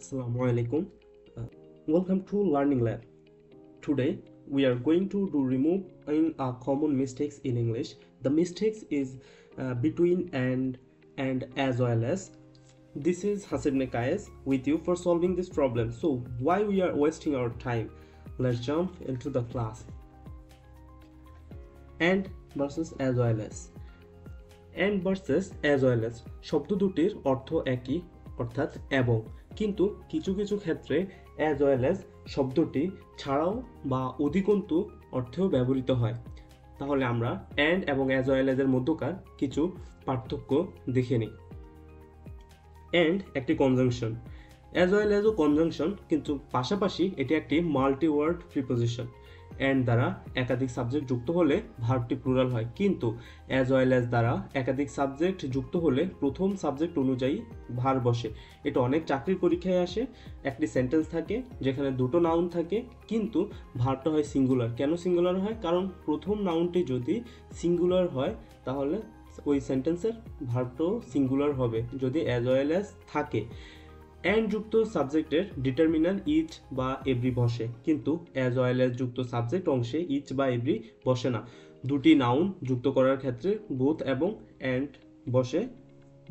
Assalamu alaikum. Welcome to Learning Lab. Today we are going to do remove a common mistakes in English. The mistakes is between and as well as. This is Hasib Nekayes with you for solving this problem. So why we are wasting our time? Let's jump into the class. And versus as well as. And versus as well as শব্দ দুটির অর্থ একই অর্থাৎ এবং, কিন্তু কিছু কিছু ক্ষেত্রে as well as শব্দটি ছাড়াও বা অধিকন্তু অর্থেও ব্যবহৃত হয়। তাহলে আমরা and এবং as well as এর মধ্যকার কিছু পার্থক্য দেখে নিই। and একটি কনজাংশন, as well as ও কনজাংশন, কিন্তু পাশাপাশি এটি একটি মাল্টি ওয়ার্ড প্রিপোজিশন। and দ্বারা একাধিক সাবজেক্ট যুক্ত হলে ভার্বটি প্লুরাল হয়, কিন্তু as well as দ্বারা একাধিক সাবজেক্ট যুক্ত হলে প্রথম সাবজেক্ট অনুযায়ী ভার্ব বসে। এটা অনেক চাকরির পরীক্ষায় আসে। একটি সেন্টেন্স থাকে যেখানে দুটো নাউন থাকে, কিন্তু ভার্বটা হয় সিঙ্গুলার। কেন সিঙ্গুলার হয়? কারণ প্রথম নাউনটি যদি সিঙ্গুলার হয় তাহলে ওই সেন্টেন্সের ভার্বটাও সিঙ্গুলার হবে যদি as well as থাকে। and যুক্ত সাবজেক্টের ডিটারমিনার ইচ বা এভরি বসে, কিন্তু as well as যুক্ত সাবজেক্ট অংশে ইচ বা এভরি বসে না। দুটি নাউন যুক্ত করার ক্ষেত্রে both এবং and বসে।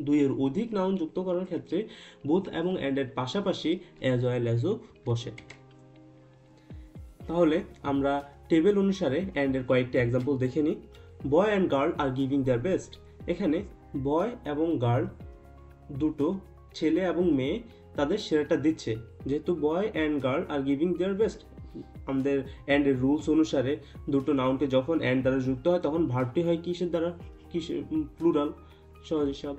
দুইয়ের অধিক নাউন যুক্ত করার ক্ষেত্রে both এবং and এর পাশাপাশি as well as ও বসে। তাহলে আমরা টেবিল অনুসারে and এর কয়েকটি এক্সাম্পল দেখে নিই। বয় and girl are giving their best. এখানে বয় এবং গার্ল দুটো ছেলে এবং মেয়ে তাদের সেরাটা দিচ্ছে। যেহেতু বয় and girl are giving their best, আমাদের অ্যান্ড এর রুলস অনুসারে দুটো নাউনকে যখন অ্যান্ড দ্বারা যুক্ত হয় তখন ভার্বটি হয় কিসের দ্বারা? কিসের? প্লুরাল। সহজ হিসাব।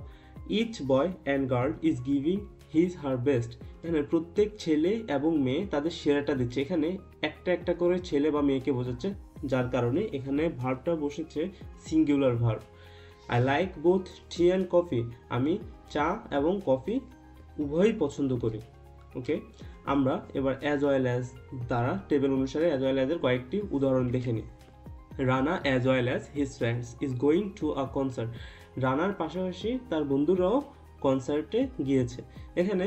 Each boy and girl is giving his her best. এখানে প্রত্যেক ছেলে এবং মেয়ে তাদের সেরাটা দিচ্ছে। এখানে একটা একটা করে ছেলে বা মেয়েকে বোঝাচ্ছে, যার কারণে এখানে ভার্বটা বসেছে singular verb. I like both T and coffee. আমি চা এবং কফি উভয়ই পছন্দ করি। ওকে, আমরা এবার as well as দ্বারা টেবিল অনুসারে as well as এর কয়েকটি উদাহরণ দেখে নিই। Rana as well as his friends is going to a concert. রানার পাশাপাশি তার বন্ধুরাও কনসার্টে গিয়েছে। এখানে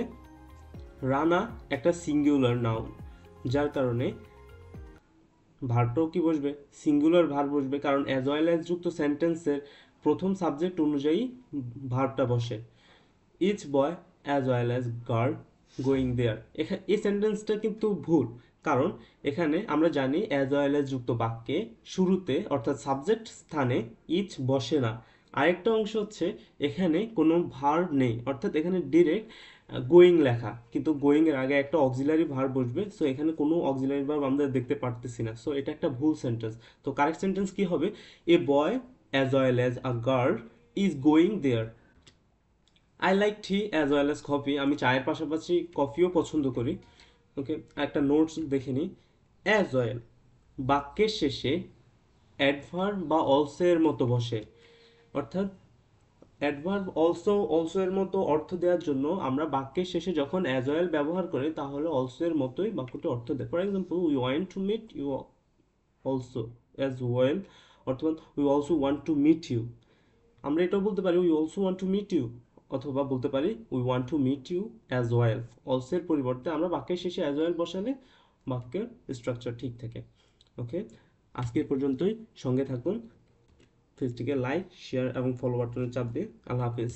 রানা একটা সিঙ্গুলার নাউন, যার কারণে ভার্বটাও কি বসবে? সিঙ্গুলার ভার্ব বসবে, কারণ as well as যুক্ত সেন্টেন্সের প্রথম সাবজেক্ট অনুযায়ী ভার্বটা বসে। Each boy as well as girl going there. এখানে এই সেন্টেন্সটা কিন্তু ভুল, কারণ এখানে আমরা জানি as well as যুক্ত বাক্যে শুরুতে অর্থাৎ সাবজেক্ট স্থানে ইচ বসে না। আরেকটা অংশ হচ্ছে এখানে কোনো ভার্ব নেই, অর্থাৎ এখানে ডিরেক্ট গোয়িং লেখা, কিন্তু গোয়িং এর আগে একটা অক্সিলারি ভার্ব বসবে। সো এখানে কোনো অক্সিলারি ভার্ব আমরা দেখতে পারতেছি না। সো এটা একটা ভুল সেন্টেন্স। তো কারেক্ট সেন্টেন্স কি হবে? এ বয় as well as a girl is going there. I like tea as well as coffee. আমি চায়ের পাশাপাশি কফিও পছন্দ করি। ওকে, একটা নোটস দেখে নিই। অ্যাজ ওয়েল বাক্যের শেষে অ্যাডভার্ব বা অলসো এর মতো বসে, অর্থাৎ অ্যাডভার্ব অলসো এর মতো অর্থ দেওয়ার জন্য আমরা বাক্যের শেষে যখন অ্যাজ ওয়েল ব্যবহার করি তাহলে অলসো এর মতোই বাক্যটি অর্থ দেয়। For example, we want to meet you also as well, অর্থাৎ we also want to meet you. আমরা এটাও বলতে পারি we also want to meet you, অথবা বলতে পারি we want to meet you as well. Also এর পরিবর্তে আমরা বাক্যের শেষে অ্যাজ ওয়েল বসালে বাক্যের স্ট্রাকচার ঠিক থাকে। ওকে, আজকে পর্যন্তই। সঙ্গে থাকুন। পেজটিকে লাইক, শেয়ার এবং ফলো বাটনে চাপ দিয়ে। আল্লাহ হাফিজ।